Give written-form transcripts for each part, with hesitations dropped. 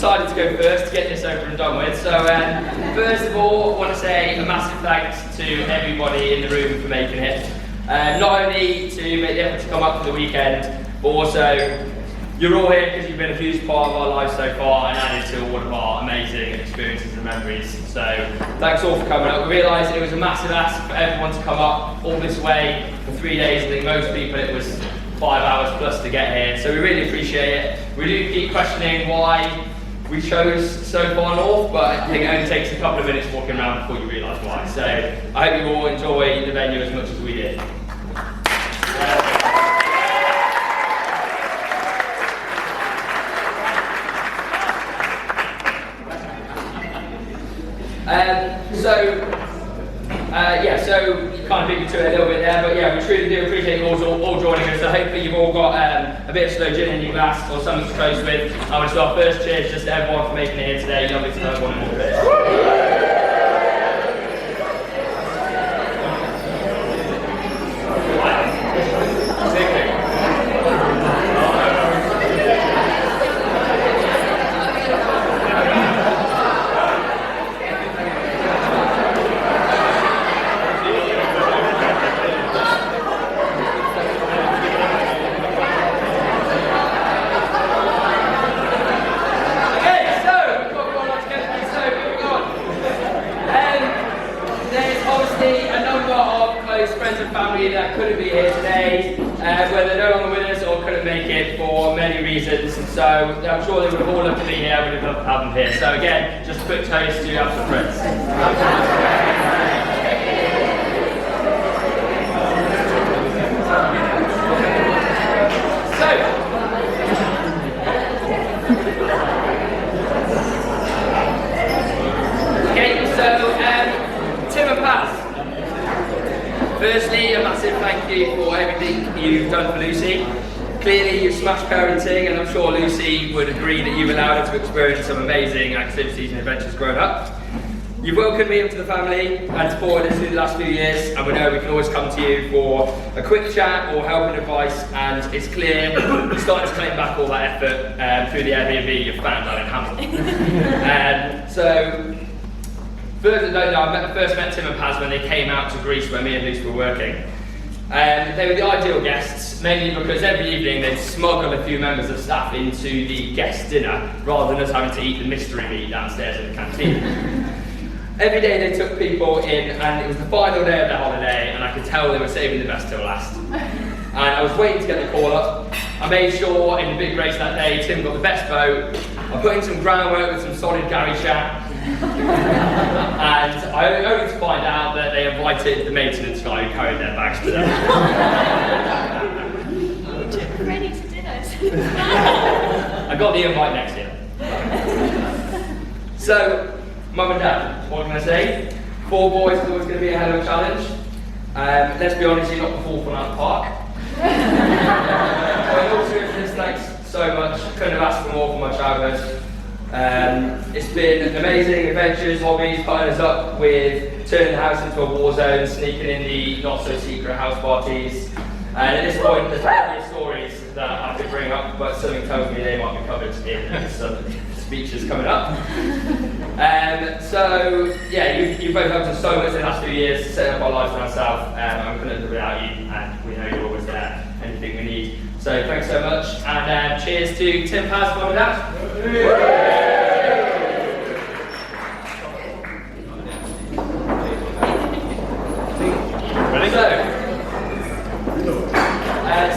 Decided to go first to get this over and done with. So first of all, I want to say a massive thanks to everybody in the room for making it. Not only to make the effort to come up for the weekend, but also you're all here because you've been a huge part of our lives so far and added to all of our amazing experiences and memories. So thanks all for coming up. We realised it was a massive ask for everyone to come up all this way for 3 days. I think most people it was 5 hours plus to get here. So we really appreciate it. We do keep questioning why we chose so far north, but I think it only takes a couple of minutes walking around before you realise why. So I hope you all enjoy the venue as much as we did. So you kind of beat me to it a little bit there, but yeah, we truly do appreciate you all joining us. So hopefully you've all got a bit of slow gin in your glass or something to toast with. I want to do our first cheers just to everyone for making it here today. Lovely to know everyone in all this. Friends and family that couldn't be here today, whether they're no longer with us or couldn't make it for many reasons, and so I'm sure they would have all loved to be here. We'd have loved to have them here. So again, just a quick toast to have some friends. Tim and Pat. Firstly, a massive thank you for everything you've done for Lucy. Clearly you've smashed parenting, and I'm sure Lucy would agree that you've allowed her to experience some amazing activities and adventures growing up. You've welcomed me into the family and supported us through the last few years, and we know we can always come to you for a quick chat or help and advice, and it's clear you're starting to claim back all that effort through the Airbnb you've found out in Hamilton. I first met Tim and Paz when they came out to Greece where me and Lucy were working. They were the ideal guests, mainly because every evening they'd smuggle a few members of staff into the guest dinner rather than us having to eat the mystery meat downstairs in the canteen. Every day they took people in, and it was the final day of their holiday, and could tell they were saving the best till last. And I was waiting to get the call up. I made sure in the big race that day, Tim got the best boat. I put in some groundwork with some solid Gary chat. And I only to find out that they invited the maintenance guy who carried their bags to them. Ready to dinner. I got the invite next year. So, Mum and Dad, what can I say? 4 boys is always going to be a hell of a challenge. Let's be honest, you're not the fourth one out of the park. But in all seriousness, thanks so much. Couldn't have asked for more from my childhood. It's been amazing adventures, hobbies, putting us up with turning the house into a war zone, sneaking in the not-so-secret house parties. And at this point, there's plenty of stories that I could bring up, but something tells me they might be covered in some speeches coming up. So, yeah, you both helped us so much in the last few years, setting up our lives around South. I couldn't have done without you, and we know you're always there, anything we need. So, thanks so much, and cheers to Tim, Paz, Mum and Dad. Ready? So,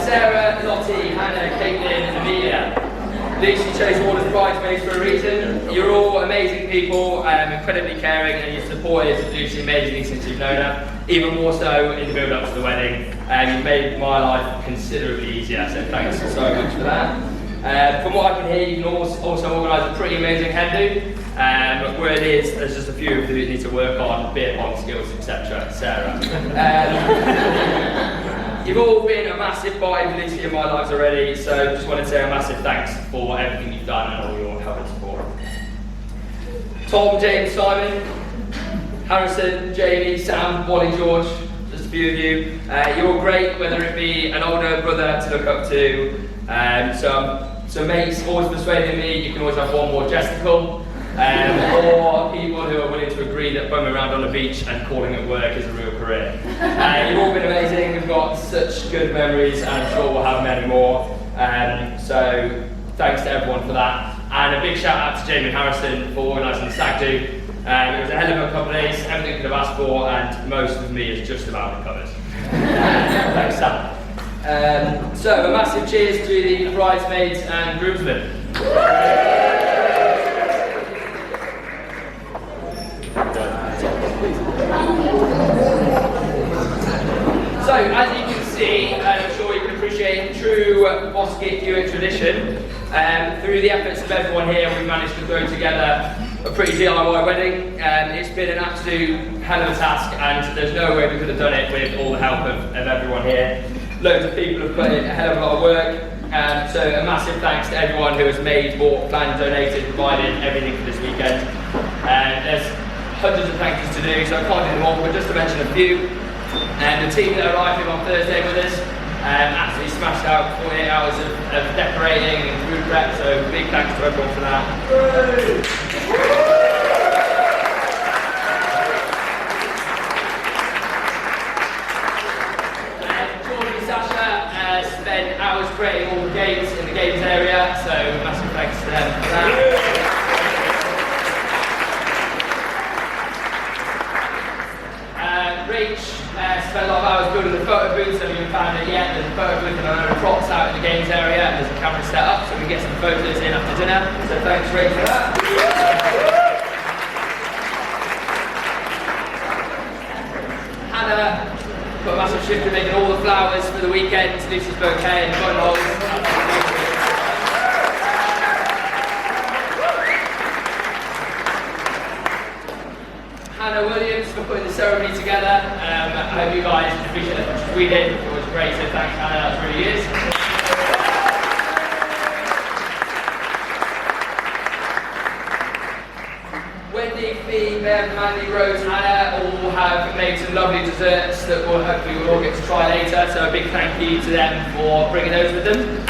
Sarah, Lottie, Hannah, Caitlin, Amelia. Lucie chose all as bridesmaids for a reason. You're all amazing people, incredibly caring, and you've supported Lucie amazingly since you've known her. Even more so in the build-up to the wedding. You've made my life considerably easier, so thanks so much for that. From what I can hear, you can also organise a pretty amazing hen do. Where it is, there's just a few of you that need to work on beer pong skills, etc. Sarah. You've all been a massive part of Lucie in my lives already, so just want to say a massive thanks for everything you've done and all your help and support. Tom, James, Simon, Harrison, Jamie, Sam, Wally, George, just a few of you. You're all great, whether it be an older brother to look up to, some mates always persuading me you can always have one more gesticle, or people who are willing to agree that bumming around on the beach and calling it work is a real career. You've all been amazing, we've got such good memories, and I'm sure we'll have many more. So thanks to everyone for that. And a big shout out to Jamie and Harrison for organising the stag do. It was a hell of a couple of days, everything I could have asked for, and most of me is just about recovered. Thanks, Sam. So a massive cheers to the bridesmaids and groomsmen. So, as you can see, and I'm sure you can appreciate, true Bosquet Hewitt tradition, through the efforts of everyone here, we've managed to throw together a pretty DIY wedding. It's been an absolute hell of a task, and there's no way we could have done it with all the help of everyone here. Loads of people have put in a hell of a lot of work, so a massive thanks to everyone who has made, bought, planned, donated, provided everything for this weekend. There's hundreds of thank yous to do, so I can't do them all, but just to mention a few. The team that arrived here on Thursday with us absolutely smashed out 48 hours of decorating and food prep, so big thanks to everyone for that. Jordan and Sasha spent hours creating all the games in the games area, so massive thanks to them for that. Rach spent a lot of hours building the photo booth, so we haven't found it yet. There's a photo booth and a load of props out in the games area, and there's a camera set up so we can get some photos in after dinner. So thanks Rach for that. Hannah put a massive shift in making all the flowers for the weekend, Lucie's bouquet and buttonholes. Hannah Williams for putting the ceremony together. I hope you guys appreciate it as much as we did. It was great, so thanks Hannah, that's really is. Wendy, Fee, Bev, Mandy, Rose, Hannah all have made some lovely desserts that we'll hopefully we'll all get to try later, so a big thank you to them for bringing those with them.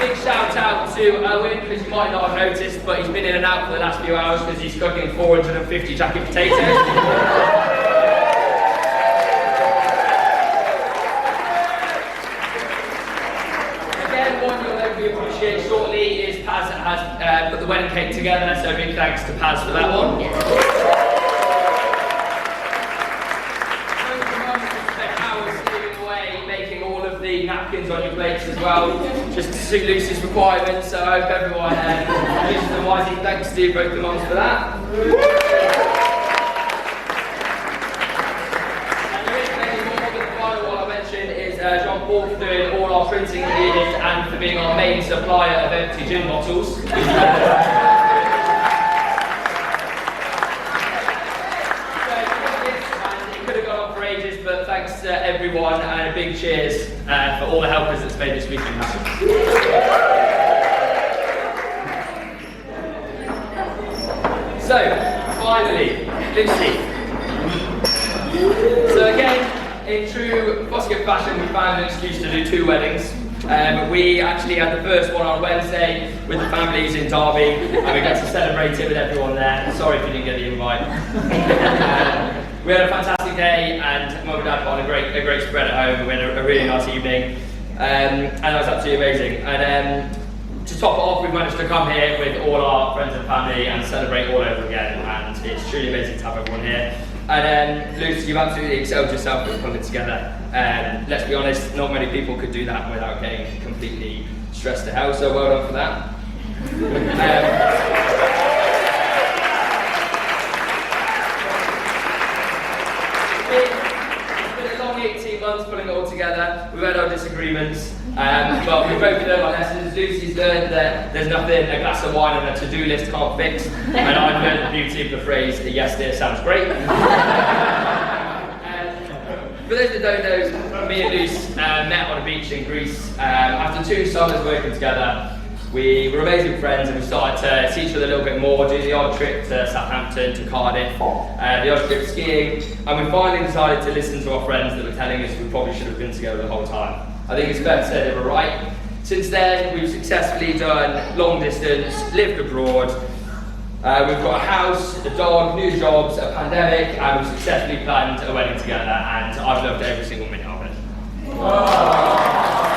Big shout out to Owen, because you might not have noticed, but he's been in and out for the last few hours because he's cooking 450 jacket potatoes. Again, one you'll hopefully appreciate shortly is Paz has put the wedding cake together, so big thanks to Paz for that one. The napkins on your plates as well, just to suit Lucy's requirements, so I hope everyone uses them wisely. Thanks to both the mums for that. And there isn't any more, but the final one I mentioned is John Paul for doing all our printing needed and for being our main supplier of empty gin bottles. But thanks to everyone and a big cheers for all the helpers that's made this weekend happen. So, finally, Lucy. So again, in true Bosket fashion, we found an excuse to do 2 weddings. We actually had the first one on Wednesday with the families in Derby, and we got to celebrate it with everyone there. Sorry if you didn't get the invite. We had a fantastic day, and Mum and Dad put on a great spread at home. We had a really nice evening, and it was absolutely amazing. And to top it off, we've managed to come here with all our friends and family and celebrate all over again, and it's truly amazing to have everyone here. And Lucy, you've absolutely excelled yourself with pulling it together. Let's be honest, not many people could do that without getting completely stressed to hell, so well done for that. It's been a long 18 months pulling it all together. We've had our disagreements, but we've both learned our lessons. Lucy's learned that there's nothing a glass of wine on a to-do list can't fix, and I've learned the beauty of the phrase, yes dear, sounds great. For those that don't know, me and Luce met on a beach in Greece. After 2 summers working together, we were amazing friends, and we started to see each other a little bit more, do the odd trip to Southampton, to Cardiff, the odd trip skiing, and we finally decided to listen to our friends that were telling us we probably should have been together the whole time. I think it's fair to say they were right. Since then, we've successfully done long distance, lived abroad. We've got a house, a dog, new jobs, a pandemic, and we've successfully planned a wedding together, and I've loved every single minute of it. Wow.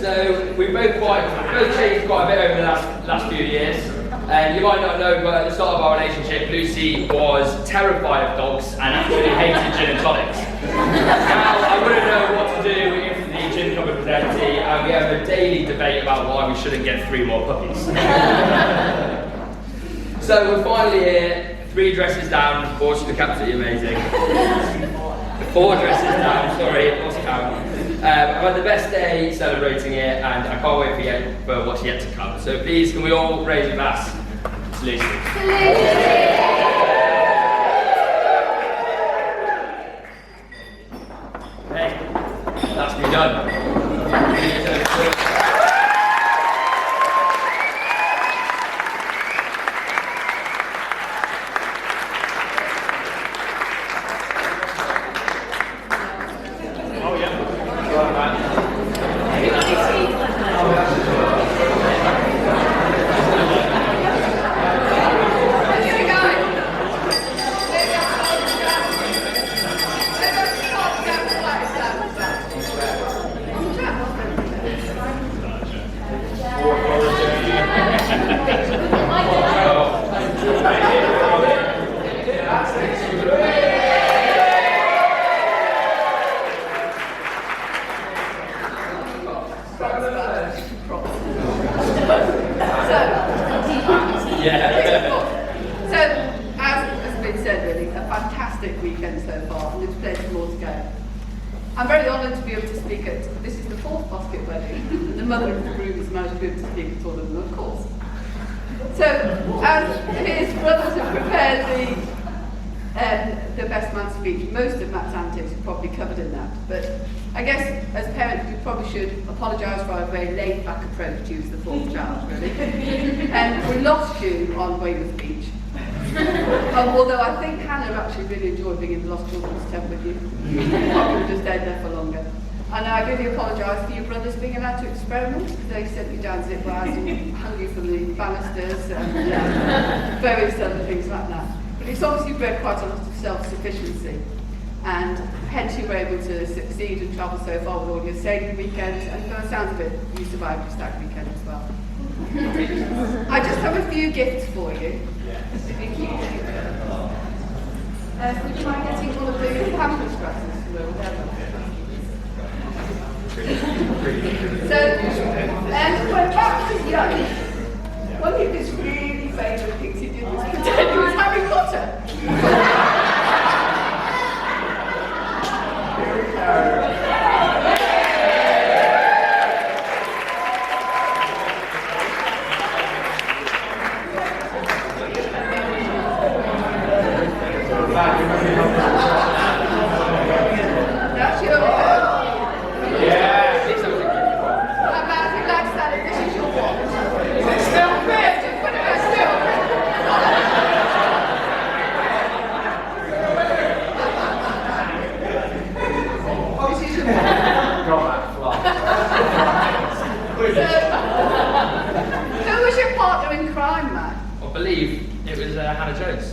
So we've both changed quite a bit over the last few years. You might not know, but at the start of our relationship, Lucy was terrified of dogs and actually hated gin and tonics. Now, I wouldn't know what to do if the gin cupboard was empty, and we have a daily debate about why we shouldn't get 3 more puppies. So we're finally here, 3 dresses down, 4 should look absolutely amazing. 4 dresses down, sorry, lost count. I've had the best day celebrating it, and I can't wait for what's yet to come. So please, can we all raise a glass to Lucy? Hey, that's me done. I'm very honoured to be able to speak at, this is the 4th basket wedding, and the mother of the groom is managed to be able to speak at all of them, of course. So, as his brothers have prepared the best man speech, most of Matt's antics are probably covered in that, but I guess as parents we probably should apologise for our very laid-back approach to use the 4th child, really. And we lost you on Weymouth Beach. Although I think Hannah actually really enjoyed being in the Lost Children's tent with you. Probably would have stayed there for longer. And I really apologise for your brothers being allowed to experiment. They sent you down zip wires and hung you from the banisters and various other things like that. But it's obviously bred quite a lot of self-sufficiency. And hence you were able to succeed and travel so far with all your sailing weekends, and by the sounds of it, you survived your stag weekend as well. I just have a few gifts for you. Thank you. Would you mind getting all of the pamphlet dresses from over there? So, when Matt was young, one of his really favourite things he did was pretend he was Harry Potter. That's your turn. Yeah. Matt, if you'd like to stand up, this is your watch. Is it still fit? Just put it there still. This is your watch. Who was your partner in crime, Matt? I believe it was Hannah Jones.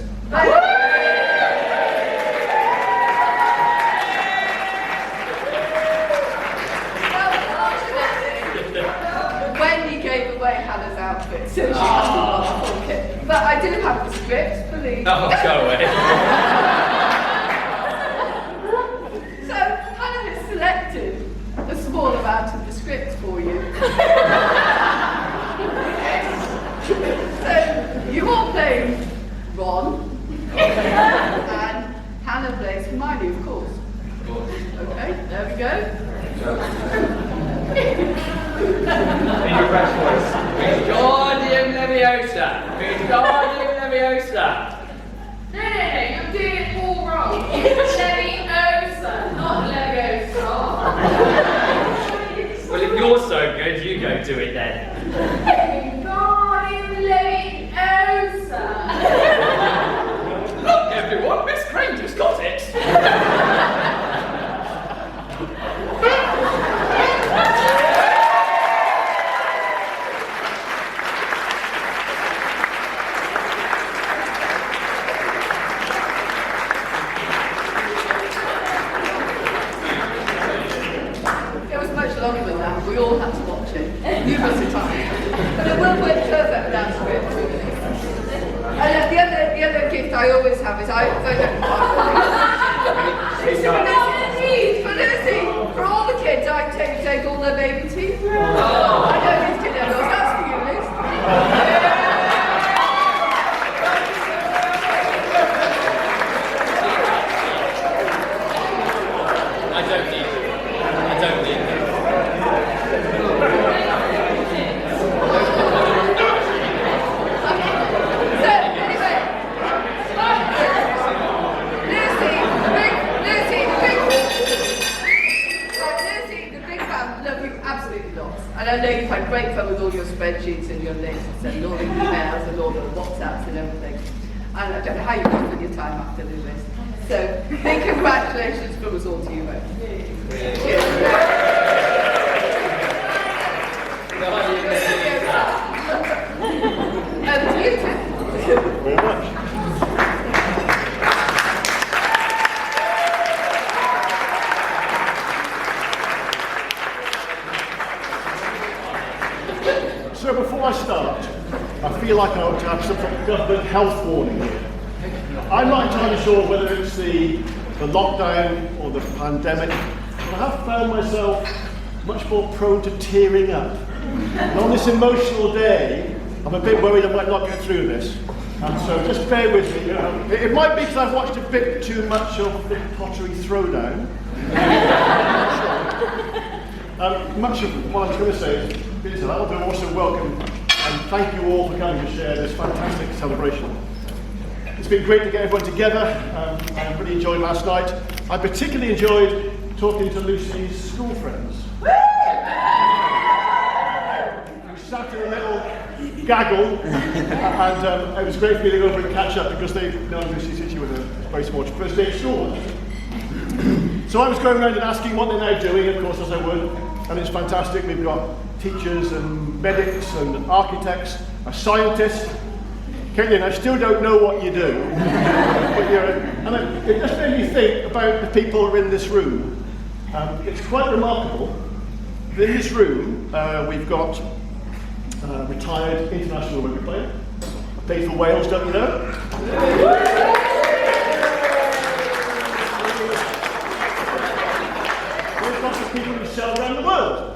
When he gave away Hannah's outfit, so she has to watch the full kit. But I do have the script, believe. Oh, go away. So Hannah has selected a small amount of the script for you. So you all play Ron, and Hannah plays Hermione, of course. Okay, there we go. Wingardium Leviosa! Wingardium Leviosa! No, you're doing it all wrong. Leviosa, not Leviosa. Well, if you're so good, you go do it then. Wingardium Leviosa. Look, everyone, Miss Granger's got it. It was much longer than that. We all had to watch it numerous times. But it will work perfect without script. And the other gift I always have is I don't for Lucy, for all the kids, I take all their baby teeth. I know these kids are that's for you, Liz. I don't need it. I don't need it. So, anyway, Lucy, the big fan, love you absolutely lots. And I know you've had great fun with all your spreadsheets and your lists and all the emails and all the WhatsApps and everything. And I don't know how you can spend your time after the list. So, big congratulations from us all to you both. Cheers. Over to you, Tim. Very much. So before I start, I feel like I ought to have some sort of government health warning here. I'm not entirely sure whether it's the lockdown or the pandemic, but I have found myself much more prone to tearing up. And on this emotional day, I'm a bit worried I might not get through this. And so just bear with me. It might be because I've watched a bit too much of the Pottery Throwdown. Much of what I was going to say is been to that, but also welcome and thank you all for coming to share this fantastic celebration. It's been great to get everyone together. I really enjoyed last night. I particularly enjoyed talking to Lucy's school friends. We sat in a little gaggle, and it was great feeling over and catch up because they've known Lucy since she was a very small first day at school. So I was going around and asking what they're now doing, of course, as I would, and it's fantastic. We've got teachers and medics and architects, a scientist. Caitlin, I still don't know what you do. And it just made me think about the people who are in this room. It's quite remarkable. In this room, we've got retired international rugby player, played for Wales, don't you know? There's lots of people who sell around the world.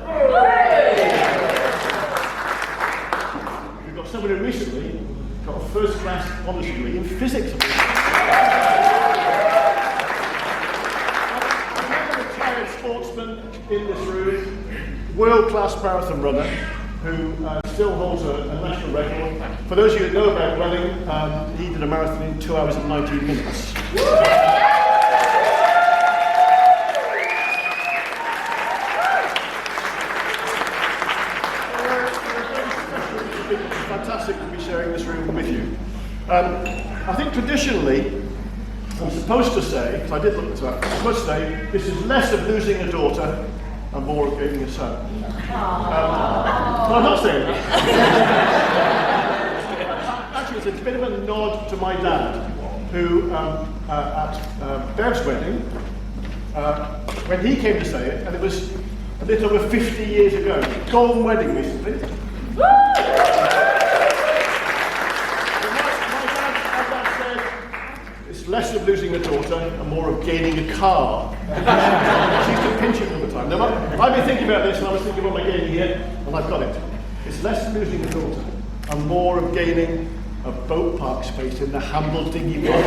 We've got someone who recently got a first-class honours degree in physics. Another retired sportsman in this room, world-class marathon runner, who still holds a national record. For those of you that know about running, he did a marathon in 2 hours and 19 minutes. It's fantastic to be sharing this room with you. I think traditionally, I'm supposed to say, because I did look at that, I'm supposed to say, this is less of losing a daughter and more of gaining a son. But I'm not saying that. Actually, it's a bit of a nod to my dad, who at Bev's wedding, when he came to say it, and it was a little over 50 years ago, golden wedding recently. My dad said, it's less of losing a daughter and more of gaining a car. She used to pinch it all the time. Now, I've been thinking about this and I was thinking, what am I gaining here? And I've got it. It's less of losing a daughter and more of gaining a boat park space in the Hamble dinghy boat.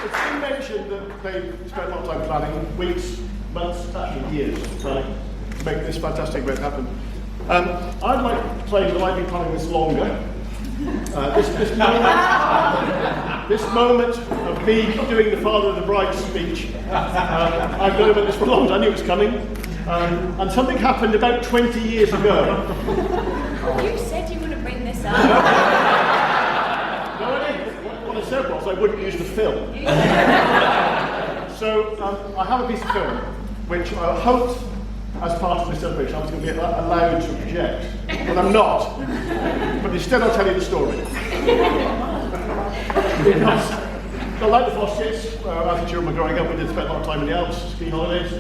It's been mentioned that they spent a lot of time planning, weeks, months, actually years, planning to make this fantastic event happen. I'd like to claim that I've been planning this longer. This moment of me doing the Father of the Bride speech, I've known about this for a long time. I knew it was coming. And something happened about 20 years ago. You said you wouldn't bring this up. No, I didn't. What I said was I wouldn't use the film. So I have a piece of film which I hoped, as part of the celebration, I was going to be allowed to project, but I'm not. But instead, I'll tell you the story. Because I like the Foskets. As the children were growing up, we did spend a lot of time in the Alps, ski holidays,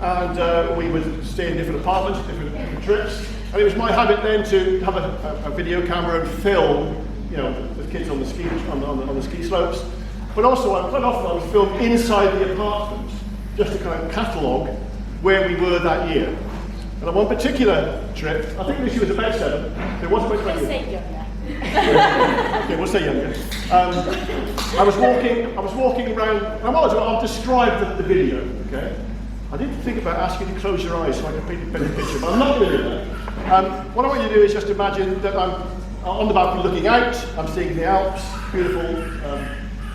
and we would stay in different apartments, different trips. And it was my habit then to have a video camera and film, you know, the kids on the ski on the ski slopes. But also, quite often, I would film inside the apartment, just to kind of catalogue where we were that year. And on one particular trip, I think Lucie was about 7. It was about 20 years. Say younger. Okay, we'll say younger. I was walking around. I'll describe the video. Okay. I didn't think about asking you to close your eyes so I could paint a better picture, but I'm not going to do that. What I want you to do is just imagine that I'm on the balcony looking out. I'm seeing the Alps, beautiful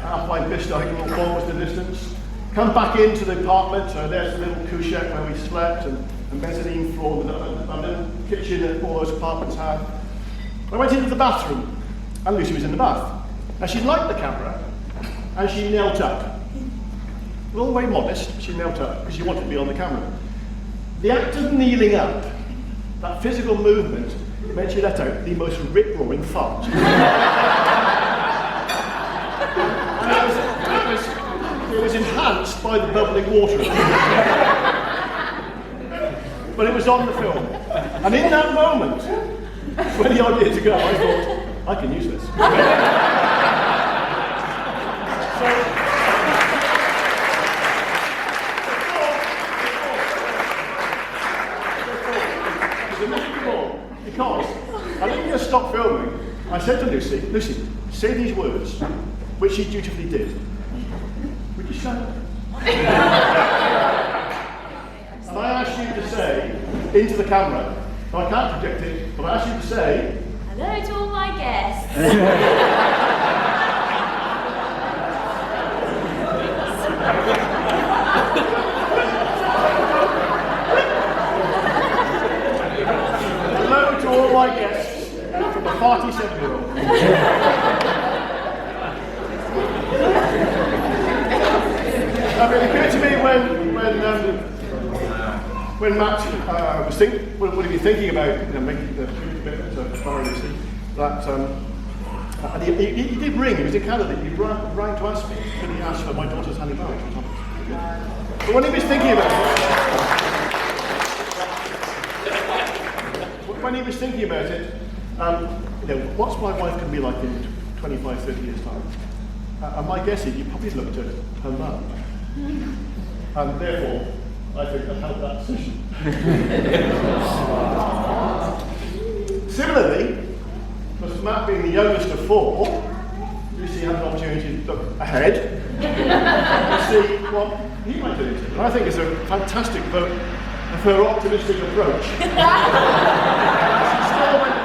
Alpine vista. I think little was the distance. Come back into the apartment. There's the little couchette where we slept, and mezzanine floor, and little kitchen that all those apartments had. I went into the bathroom, and Lucie was in the bath. Now she liked the camera, and she knelt up. A little way modest, she knelt up because she wanted to be on the camera. The act of kneeling up, that physical movement, made she let out the most rip-roaring fart. It was enhanced by the bubbling water. But it was on the film. And in that moment, 20 odd years ago, I thought, I can use this. Because I didn't just stop filming. I said to Lucie, say these words, which she dutifully did. Would you stand up? And I asked you to say, into the camera, now I can't project it, but I asked you to say, hello to all my guests. hello to all my guests from a 47-year-old. It occurred to me when when Matt was would he be thinking about making the commitment to borrow Lucy, that and he did ring. He was in Canada. He rang to ask me. Could he ask for my daughter's hand in marriage? But when he was thinking about it, what's my wife going to be like in 25, 30 years' time? And my guess is you probably looked at her mum. And therefore, I think I held that decision. Similarly, because Matt being the youngest of four, Lucy had an opportunity to look ahead and see what he might do. And I think it's a fantastic vote of her optimistic approach. She still went